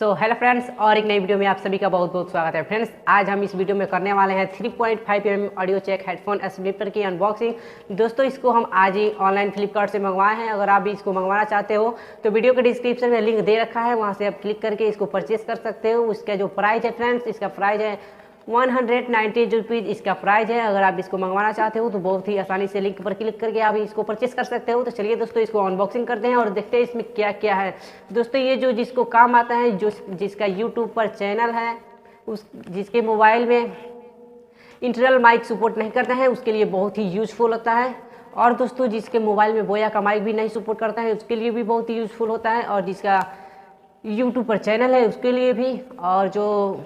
Hello friends, और एक नई वीडियो में आप सभी का बहुत बहुत स्वागत है। फ्रेंड्स, आज हम इस वीडियो में करने वाले हैं 3.5 mm audio check headphone splitter की अनबॉक्सिंग। दोस्तों, इसको हम आज ही ऑनलाइन फ्लिपकार्ट से मंगवाए हैं। अगर आप भी इसको मंगवाना चाहते हो तो वीडियो के डिस्क्रिप्शन में लिंक दे रखा है, वहाँ से आप क्लिक करके इसको परचेस कर सकते हो। उसका जो प्राइस है फ्रेंड्स, इसका प्राइस है 190 रुपीज़ इसका प्राइस है। अगर आप इसको मंगवाना चाहते हो तो बहुत ही आसानी से लिंक पर क्लिक करके आप इसको परचेस कर सकते हो। तो चलिए दोस्तों, इसको अनबॉक्सिंग करते हैं और देखते हैं इसमें क्या क्या है। दोस्तों, ये जो जिसको काम आता है, जो जिसका यूट्यूब पर चैनल है, उस जिसके मोबाइल में इंटरनल माइक सपोर्ट नहीं करता है, उसके लिए बहुत ही यूजफुल होता है। और दोस्तों, जिसके मोबाइल में बोया का माइक भी नहीं सपोर्ट करता है, उसके लिए भी बहुत ही यूजफुल होता है। और जिसका यूट्यूब पर चैनल है उसके लिए भी, और जो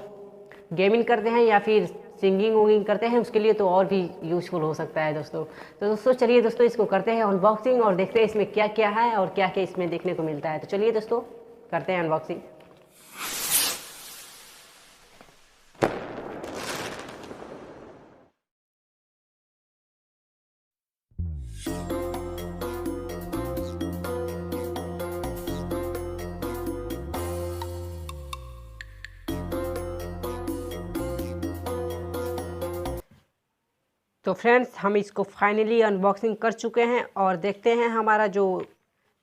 गेमिंग करते हैं या फिर सिंगिंग वुंगिंग करते हैं उसके लिए तो और भी यूजफुल हो सकता है दोस्तों। तो दोस्तों चलिए दोस्तों, इसको करते हैं अनबॉक्सिंग और देखते हैं इसमें क्या क्या है और क्या क्या इसमें देखने को मिलता है। तो चलिए दोस्तों, करते हैं अनबॉक्सिंग। तो फ्रेंड्स, हम इसको फाइनली अनबॉक्सिंग कर चुके हैं और देखते हैं हमारा जो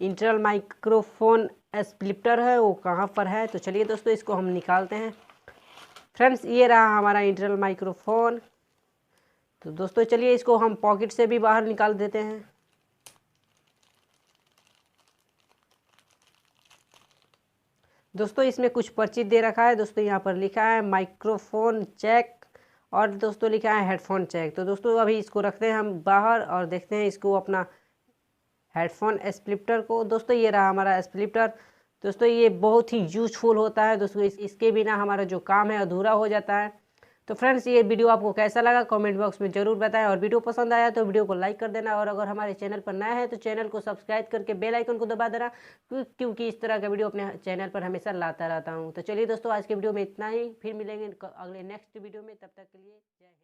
इंटरनल माइक्रोफोन स्प्लिटर है वो कहाँ पर है। तो चलिए दोस्तों, इसको हम निकालते हैं। फ्रेंड्स, ये रहा हमारा इंटरनल माइक्रोफोन। तो दोस्तों चलिए, इसको हम पॉकेट से भी बाहर निकाल देते हैं। दोस्तों, इसमें कुछ पर्ची दे रखा है। दोस्तों, यहाँ पर लिखा है माइक्रोफोन चेक और दोस्तों लिखा है हेडफोन चेक। तो दोस्तों, अभी इसको रखते हैं हम बाहर और देखते हैं इसको अपना हेडफोन स्प्लिटर को। दोस्तों, ये रहा हमारा स्प्लिटर। दोस्तों, ये बहुत ही यूजफुल होता है दोस्तों, इसके बिना हमारा जो काम है अधूरा हो जाता है। तो फ्रेंड्स, ये वीडियो आपको कैसा लगा कमेंट बॉक्स में ज़रूर बताएं, और वीडियो पसंद आया तो वीडियो को लाइक कर देना, और अगर हमारे चैनल पर नया है तो चैनल को सब्सक्राइब करके बेल आइकन को दबा देना, क्योंकि इस तरह का वीडियो अपने चैनल पर हमेशा लाता रहता हूँ। तो चलिए दोस्तों, आज के वीडियो में इतना ही। फिर मिलेंगे अगले नेक्स्ट वीडियो में। तब तक के लिए जय हिंद।